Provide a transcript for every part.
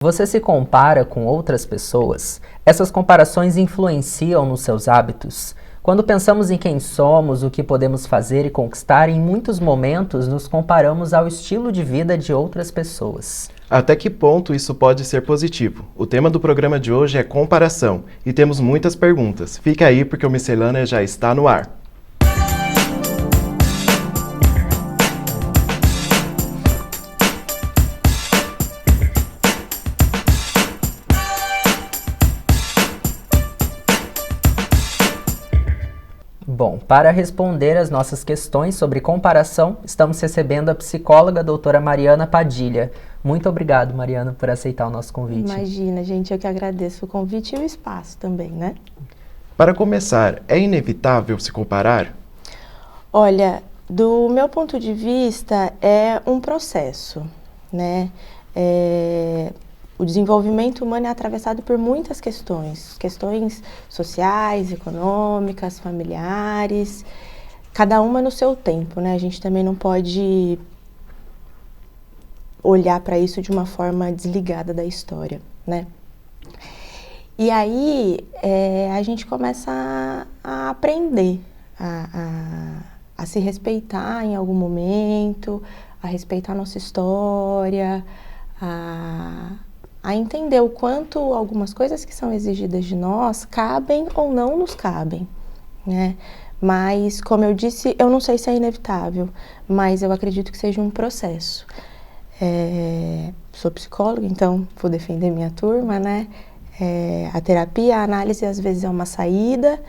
Você se compara com outras pessoas? Essas comparações influenciam nos seus hábitos? Quando pensamos em quem somos, o que podemos fazer e conquistar, em muitos momentos nos comparamos ao estilo de vida de outras pessoas. Até que ponto isso pode ser positivo? O tema do programa de hoje é comparação e temos muitas perguntas. Fica aí porque o Miscelânea já está no ar. Bom, para responder as nossas questões sobre comparação, estamos recebendo a psicóloga doutora Mariana Padilha. Muito obrigado, Mariana, por aceitar o nosso convite. Imagina, gente, eu que agradeço o convite e o espaço também, né? Para começar, é inevitável se comparar? Olha, do meu ponto de vista, é um processo, né? O desenvolvimento humano é atravessado por muitas questões sociais, econômicas, familiares, cada uma no seu tempo, né? A gente também não pode olhar para isso de uma forma desligada da história, né? E aí a gente começa a aprender, a se respeitar em algum momento, a respeitar a nossa história, a entender o quanto algumas coisas que são exigidas de nós cabem ou não nos cabem, né? Mas, como eu disse, eu não sei se é inevitável, mas eu acredito que seja um processo. Sou psicóloga, então vou defender minha turma, né? A terapia, a análise, às vezes é uma saída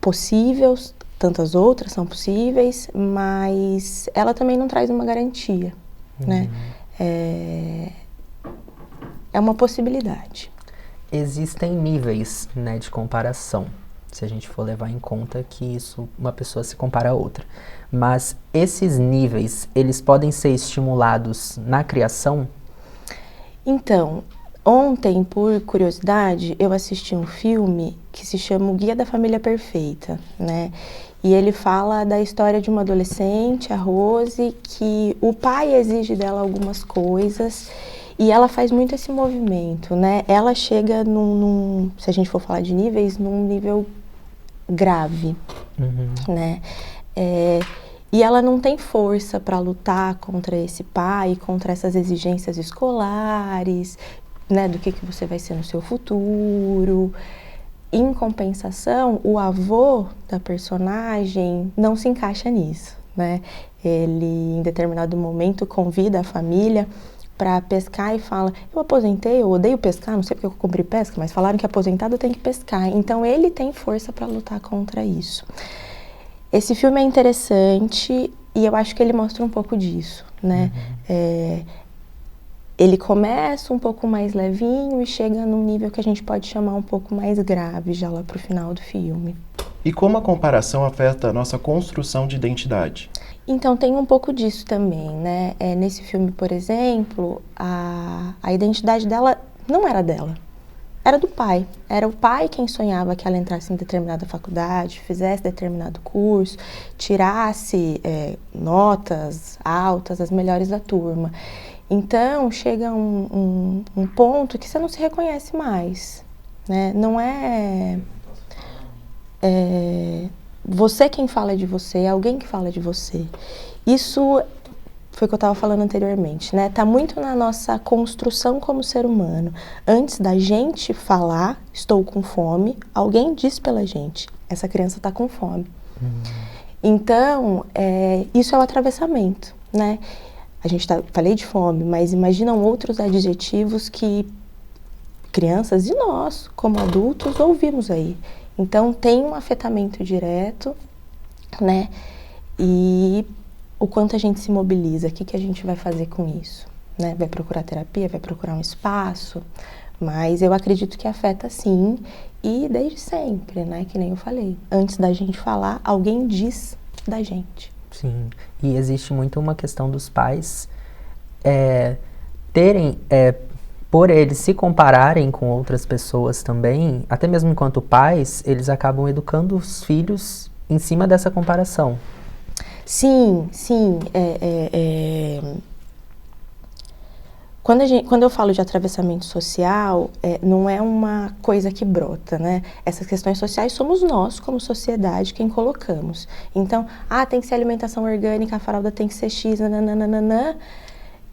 possível, tantas outras são possíveis, mas ela também não traz uma garantia, né? É uma possibilidade. Existem níveis, né, de comparação, se a gente for levar em conta que uma pessoa se compara a outra. Mas esses níveis, eles podem ser estimulados na criação? Então, ontem, por curiosidade, eu assisti um filme que se chama O Guia da Família Perfeita, né? E ele fala da história de uma adolescente, a Rose, que o pai exige dela algumas coisas e ela faz muito esse movimento, né? Ela chega se a gente for falar de níveis, num nível grave, né? E ela não tem força para lutar contra esse pai, contra essas exigências escolares, né? Do que você vai ser no seu futuro. Em compensação, o avô da personagem não se encaixa nisso, né? Ele, em determinado momento, convida a família para pescar e fala: eu aposentei, eu odeio pescar, não sei porque eu cumpri pesca, mas falaram que aposentado tem que pescar. Então, ele tem força para lutar contra isso. Esse filme é interessante e eu acho que ele mostra um pouco disso, né? Ele começa um pouco mais levinho e chega num nível que a gente pode chamar um pouco mais grave já lá pro final do filme. E como a comparação afeta a nossa construção de identidade? Então, tem um pouco disso também, né? Nesse filme, por exemplo, a identidade dela não era dela, era do pai. Era o pai quem sonhava que ela entrasse em determinada faculdade, fizesse determinado curso, tirasse notas altas, as melhores da turma. Então, chega um ponto que você não se reconhece mais, né? Não é você quem fala de você, é alguém que fala de você. Isso foi o que eu estava falando anteriormente, né? Tá muito na nossa construção como ser humano. Antes da gente falar, estou com fome, alguém diz pela gente, essa criança está com fome. Então, isso é o atravessamento, né? Falei de fome, mas imaginam outros adjetivos que crianças e nós, como adultos, ouvimos aí. Então, tem um afetamento direto, né? E o quanto a gente se mobiliza, o que a gente vai fazer com isso, né? Vai procurar terapia, vai procurar um espaço, mas eu acredito que afeta sim, e desde sempre, né? Que nem eu falei, antes da gente falar, alguém diz da gente. Sim, e existe muito uma questão dos pais por eles se compararem com outras pessoas também, até mesmo enquanto pais, eles acabam educando os filhos em cima dessa comparação. Sim. Quando eu falo de atravessamento social, não é uma coisa que brota, né? Essas questões sociais somos nós, como sociedade, quem colocamos. Então, tem que ser alimentação orgânica, a fralda tem que ser X, nananana.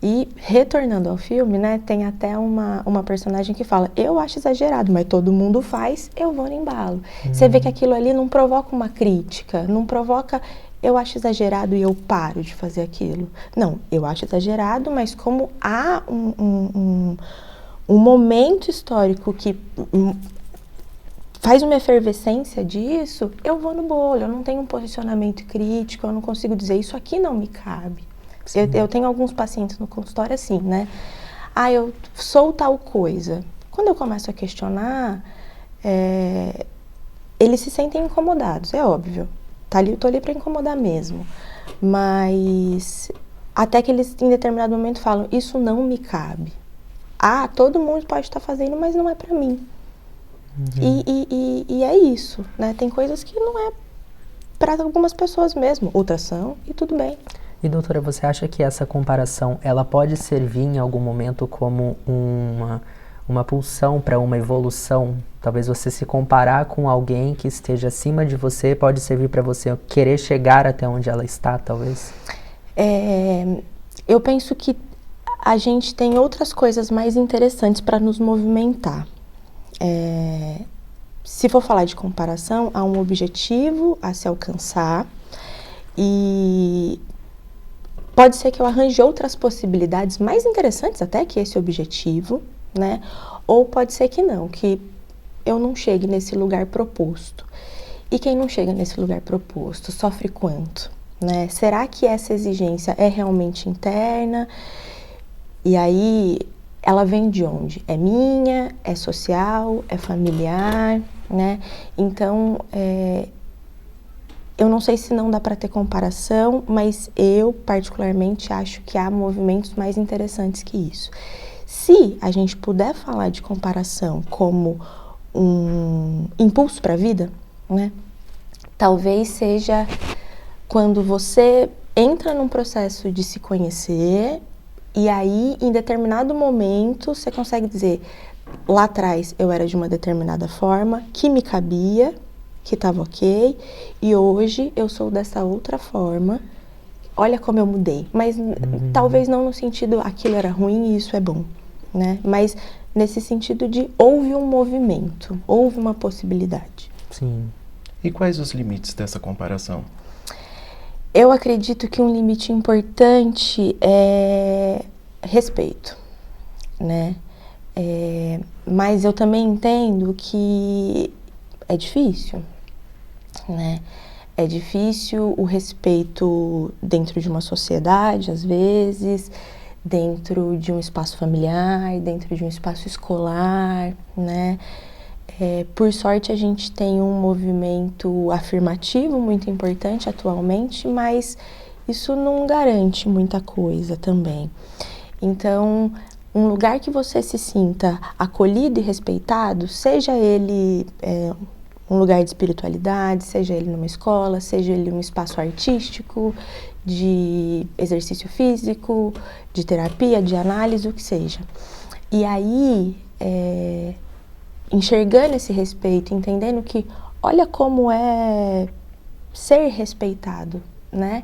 E, retornando ao filme, né, tem até uma personagem que fala, eu acho exagerado, mas todo mundo faz, eu vou no embalo. Você vê que aquilo ali não provoca uma crítica, não provoca... eu acho exagerado e eu paro de fazer aquilo. Não, eu acho exagerado, mas como há um momento histórico que faz uma efervescência disso, eu vou no bolo, eu não tenho um posicionamento crítico, eu não consigo dizer, isso aqui não me cabe. Eu tenho alguns pacientes no consultório assim, né? Eu sou tal coisa. Quando eu começo a questionar, eles se sentem incomodados, é óbvio. Tô ali para incomodar mesmo. Mas até que eles, em determinado momento, falam, isso não me cabe. Todo mundo pode estar fazendo, mas não é para mim. E é isso, né? Tem coisas que não é para algumas pessoas mesmo. Outras são, e tudo bem. E doutora, você acha que essa comparação, ela pode servir em algum momento como uma pulsão para uma evolução? Talvez você se comparar com alguém que esteja acima de você pode servir para você querer chegar até onde ela está, talvez? Eu penso que a gente tem outras coisas mais interessantes para nos movimentar. Se for falar de comparação, há um objetivo a se alcançar e pode ser que eu arranje outras possibilidades mais interessantes até que esse objetivo, né? Ou pode ser que não, que eu não chegue nesse lugar proposto. E quem não chega nesse lugar proposto sofre quanto, né? Será que essa exigência é realmente interna? E aí, ela vem de onde? É minha? É social? É familiar? Né? Então, eu não sei se não dá para ter comparação, mas eu, particularmente, acho que há movimentos mais interessantes que isso. Se a gente puder falar de comparação como um impulso para a vida, né? Talvez seja quando você entra num processo de se conhecer e aí, em determinado momento, você consegue dizer, lá atrás eu era de uma determinada forma, que me cabia, que estava ok, e hoje eu sou dessa outra forma, olha como eu mudei. Mas talvez não no sentido, aquilo era ruim e isso é bom, né? Mas nesse sentido de houve um movimento, houve uma possibilidade. Sim. E quais os limites dessa comparação? Eu acredito que um limite importante é respeito, né? Mas eu também entendo que é difícil, né? É difícil o respeito dentro de uma sociedade, às vezes, dentro de um espaço familiar, dentro de um espaço escolar, né? Por sorte, a gente tem um movimento afirmativo muito importante atualmente, mas isso não garante muita coisa também. Então, um lugar que você se sinta acolhido e respeitado, seja ele um lugar de espiritualidade, seja ele numa escola, seja ele um espaço artístico, de exercício físico, de terapia, de análise, o que seja. E aí, enxergando esse respeito, entendendo que olha como é ser respeitado, né?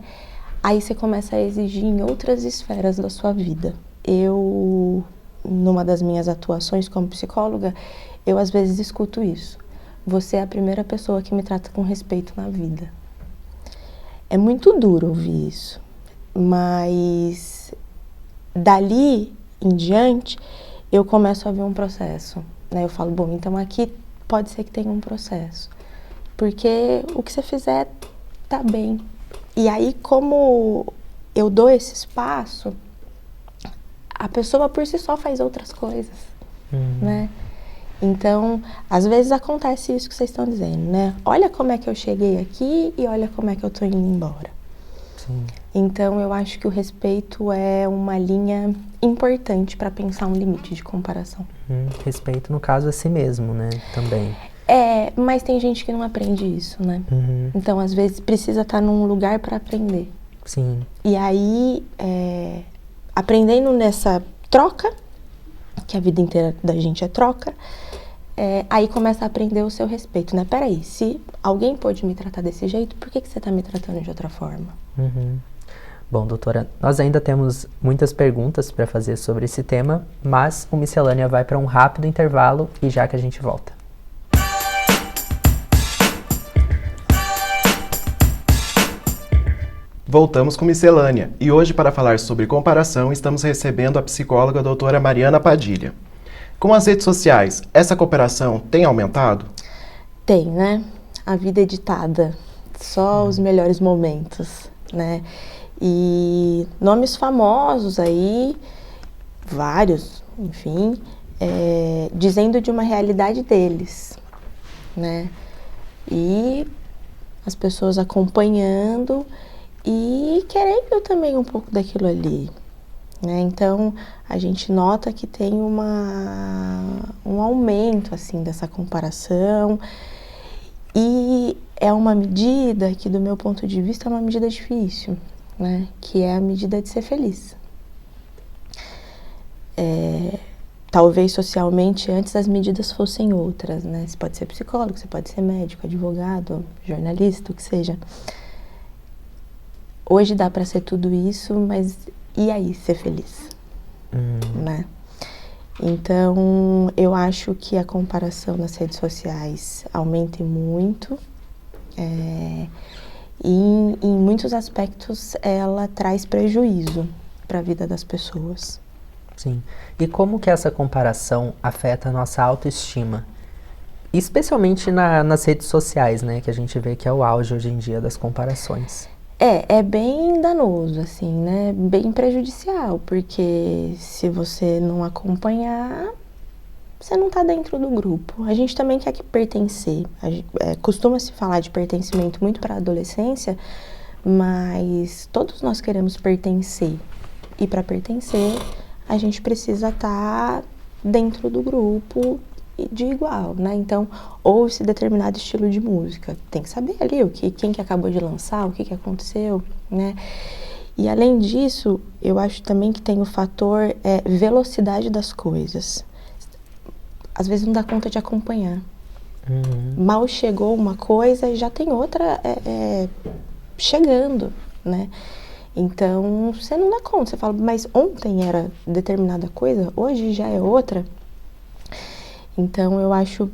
Aí você começa a exigir em outras esferas da sua vida. Eu, numa das minhas atuações como psicóloga, eu às vezes escuto isso. Você é a primeira pessoa que me trata com respeito na vida. É muito duro ouvir isso, mas dali em diante eu começo a ver um processo. Né? Eu falo, bom, então aqui pode ser que tenha um processo, porque o que você fizer tá bem. E aí, como eu dou esse espaço, a pessoa por si só faz outras coisas, né? Então, às vezes acontece isso que vocês estão dizendo, né? Olha como é que eu cheguei aqui e olha como é que eu tô indo embora. Sim. Então, eu acho que o respeito é uma linha importante para pensar um limite de comparação. Respeito, no caso, a si mesmo, né? Também. Mas tem gente que não aprende isso, né? Então, às vezes, precisa estar num lugar para aprender. Sim. E aí, aprendendo nessa troca, que a vida inteira da gente é troca, aí começa a aprender o seu respeito, né? Peraí, se alguém pode me tratar desse jeito, por que você está me tratando de outra forma? Uhum. Bom, doutora, nós ainda temos muitas perguntas para fazer sobre esse tema, mas o Miscelânea vai para um rápido intervalo e já que a gente volta. Voltamos com Miscelânea e hoje, para falar sobre comparação, estamos recebendo a psicóloga a doutora Mariana Padilha. Com as redes sociais, essa comparação tem aumentado? Tem, né? A vida é ditada, só os melhores momentos, né? E nomes famosos aí, vários, enfim, dizendo de uma realidade deles, né? E as pessoas acompanhando e querendo também um pouco daquilo ali, né? Então, a gente nota que tem um aumento, assim, dessa comparação e é uma medida que, do meu ponto de vista, é uma medida difícil, né? Que é a medida de ser feliz. Talvez socialmente antes as medidas fossem outras, né? Você pode ser psicólogo, você pode ser médico, advogado, jornalista, o que seja. Hoje dá para ser tudo isso, mas e aí ser feliz, né? Então, eu acho que a comparação nas redes sociais aumenta muito. E em muitos aspectos ela traz prejuízo para a vida das pessoas. Sim. E como que essa comparação afeta a nossa autoestima? Especialmente nas redes sociais, né? Que a gente vê que é o auge hoje em dia das comparações. É bem danoso, assim, né? Bem prejudicial, porque se você não acompanhar, você não tá dentro do grupo. A gente também quer pertencer. Costuma-se falar de pertencimento muito para a adolescência, mas todos nós queremos pertencer. E para pertencer, a gente precisa estar dentro do grupo de igual, né? Então, ouve-se determinado estilo de música. Tem que saber ali quem que acabou de lançar, o que aconteceu, né? E além disso, eu acho também que tem o fator velocidade das coisas. Às vezes não dá conta de acompanhar. Mal chegou uma coisa e já tem outra chegando, né? Então, você não dá conta. Você fala, mas ontem era determinada coisa, hoje já é outra. Então, eu acho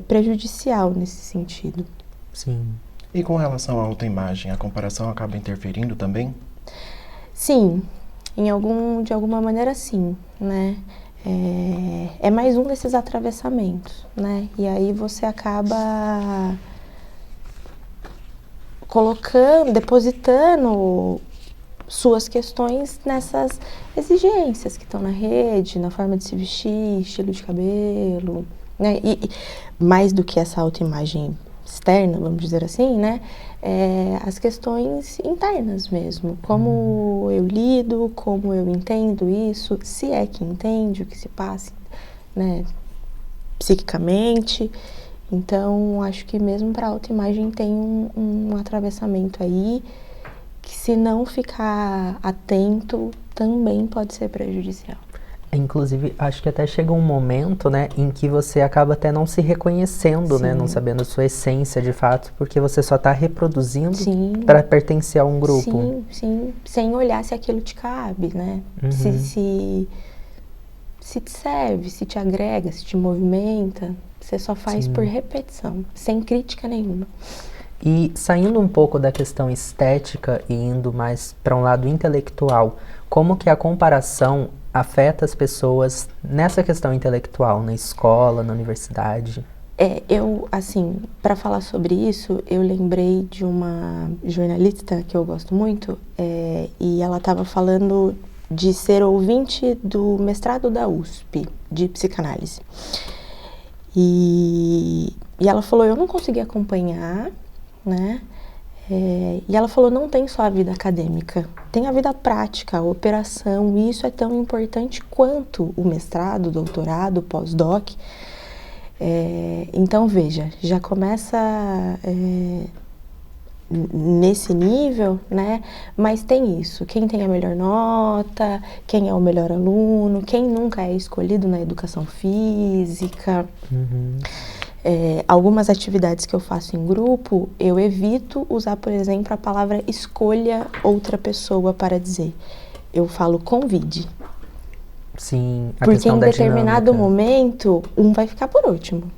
prejudicial nesse sentido. Sim. E com relação à autoimagem, a comparação acaba interferindo também? Sim, de alguma maneira sim, né? É mais um desses atravessamentos, né? E aí você acaba depositando suas questões nessas exigências que estão na rede, na forma de se vestir, estilo de cabelo, né? E mais do que essa autoimagem externa, vamos dizer assim, né? As questões internas mesmo. Como eu lido, como eu entendo isso, se é que entende o que se passa, né? Psiquicamente. Então, acho que mesmo para a autoimagem tem um atravessamento aí que, se não ficar atento, também pode ser prejudicial. Inclusive, acho que até chega um momento, né, em que você acaba até não se reconhecendo, Sim. né, não sabendo sua essência de fato, porque você só está reproduzindo Sim. para pertencer a um grupo. Sim, sim. Sem olhar se aquilo te cabe, né? Se te serve, se te agrega, se te movimenta, você só faz por repetição, sem crítica nenhuma. E saindo um pouco da questão estética e indo mais para um lado intelectual, como que a comparação afeta as pessoas nessa questão intelectual, na escola, na universidade? Assim, para falar sobre isso, eu lembrei de uma jornalista que eu gosto muito, e ela estava falando de ser ouvinte do mestrado da USP, de psicanálise. E ela falou, eu não consegui acompanhar, né? E ela falou, não tem só a vida acadêmica, tem a vida prática, a operação, e isso é tão importante quanto o mestrado, o doutorado, o pós-doc. Então, veja, já começa nesse nível, né? Mas tem isso, quem tem a melhor nota, quem é o melhor aluno, quem nunca é escolhido na educação física. Algumas atividades que eu faço em grupo, eu evito usar, por exemplo, a palavra escolha outra pessoa para dizer. Eu falo convide. Sim, a Porque questão em da determinado dinâmica. momento, um vai ficar por último.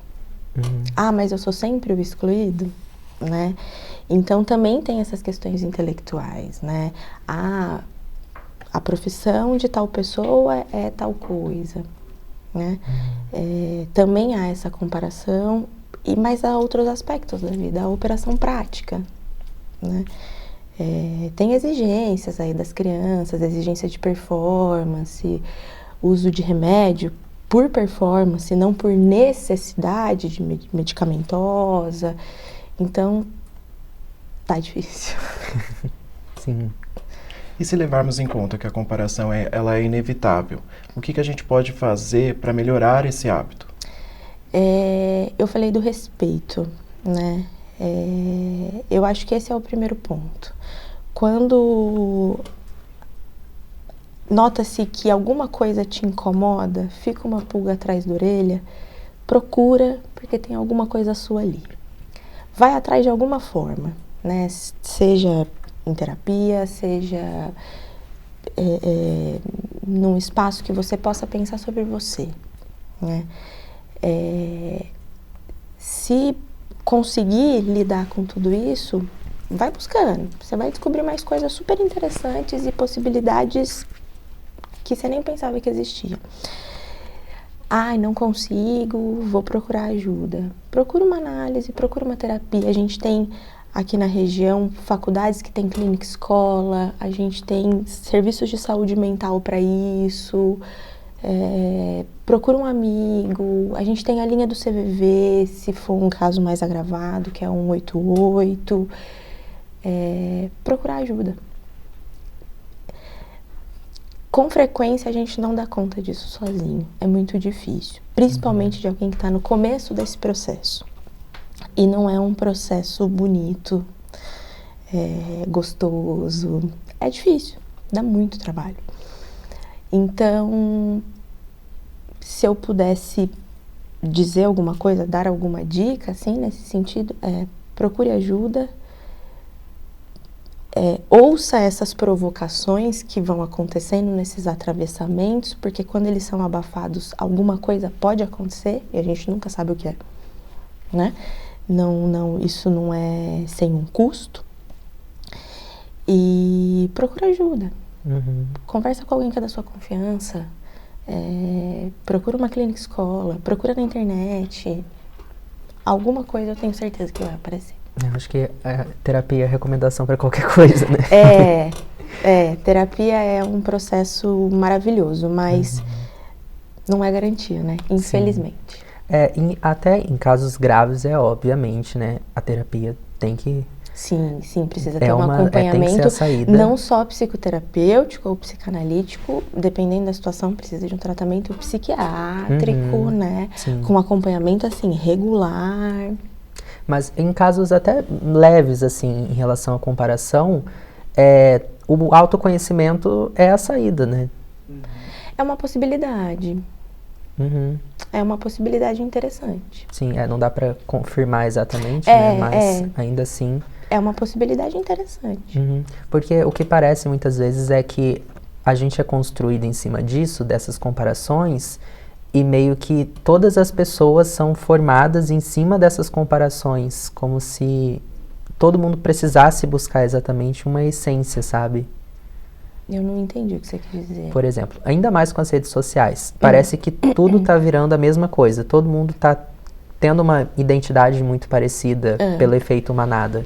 Ah, mas eu sou sempre o excluído, né? Então também tem essas questões intelectuais, né? Ah, a profissão de tal pessoa é tal coisa, né? Também há essa comparação, mas há outros aspectos da vida, a operação prática, né? Tem exigências aí das crianças, exigência de performance, uso de remédio por performance, não por necessidade de medicamentosa. Então, tá difícil. Sim. E se levarmos em conta que a comparação ela é inevitável, o que a gente pode fazer para melhorar esse hábito? Eu falei do respeito, né? Eu acho que esse é o primeiro ponto. Quando nota-se que alguma coisa te incomoda, fica uma pulga atrás da orelha, procura, porque tem alguma coisa sua ali. Vai atrás de alguma forma, né? Seja em terapia, seja num espaço que você possa pensar sobre você, né? Se conseguir lidar com tudo isso, vai buscando. Você vai descobrir mais coisas super interessantes e possibilidades que você nem pensava que existia. Ai, não consigo, vou procurar ajuda. Procura uma análise, procura uma terapia. A gente tem aqui na região faculdades que tem clínica escola, a gente tem serviços de saúde mental para isso. Procura um amigo, a gente tem a linha do CVV, se for um caso mais agravado, que é 188. Procurar ajuda. Com frequência a gente não dá conta disso sozinho, é muito difícil, principalmente de alguém que está no começo desse processo. E não é um processo bonito, gostoso, é difícil, dá muito trabalho. Então, se eu pudesse dizer alguma coisa, dar alguma dica, assim, nesse sentido, procure ajuda. Ouça essas provocações que vão acontecendo nesses atravessamentos, porque quando eles são abafados, alguma coisa pode acontecer e a gente nunca sabe o que é, né? Isso não é sem um custo. E procura ajuda. Conversa com alguém que é da sua confiança. Procura uma clínica escola, procura na internet. Alguma coisa eu tenho certeza que vai aparecer. Eu acho que a terapia é recomendação para qualquer coisa, né? Terapia é um processo maravilhoso, mas não é garantia, né? Infelizmente. Até em casos graves, obviamente, né? A terapia tem que... Sim, precisa ter um acompanhamento, tem que ser a saída. Não só psicoterapêutico ou psicanalítico, dependendo da situação, precisa de um tratamento psiquiátrico, né? Sim. Com acompanhamento, assim, regular. Mas em casos até leves, assim, em relação à comparação, o autoconhecimento é a saída, né? É uma possibilidade. É uma possibilidade interessante. Sim, não dá para confirmar exatamente, né? Mas ainda assim... É uma possibilidade interessante. Porque o que parece muitas vezes é que a gente é construído em cima disso, dessas comparações, e meio que todas as pessoas são formadas em cima dessas comparações, como se todo mundo precisasse buscar exatamente uma essência, sabe? Eu não entendi o que você quis dizer. Por exemplo, ainda mais com as redes sociais, parece que tudo tá virando a mesma coisa, todo mundo tá tendo uma identidade muito parecida pelo efeito manada.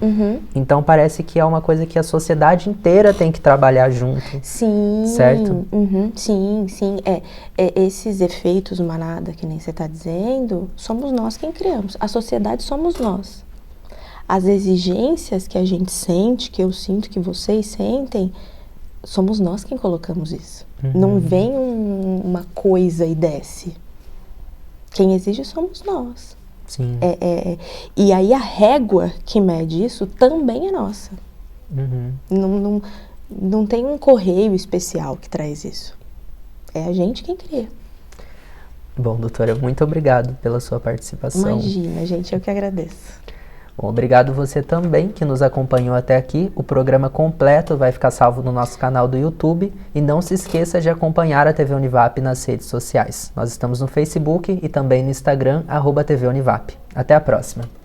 Então parece que é uma coisa que a sociedade inteira tem que trabalhar junto. Sim. Certo? Sim. Esses efeitos manada, que nem você está dizendo, somos nós quem criamos. A sociedade somos nós. As exigências que a gente sente, que eu sinto, que vocês sentem, somos nós quem colocamos isso. Não vem uma coisa e desce. Quem exige somos nós. Sim. E aí a régua que mede isso também é nossa. Não tem um correio especial que traz isso. É a gente quem cria. Bom, doutora, muito obrigado pela sua participação. Imagina, gente, eu que agradeço. Bom, obrigado você também que nos acompanhou até aqui. O programa completo vai ficar salvo no nosso canal do YouTube. E não se esqueça de acompanhar a TV Univap nas redes sociais. Nós estamos no Facebook e também no Instagram, @TV Univap. Até a próxima!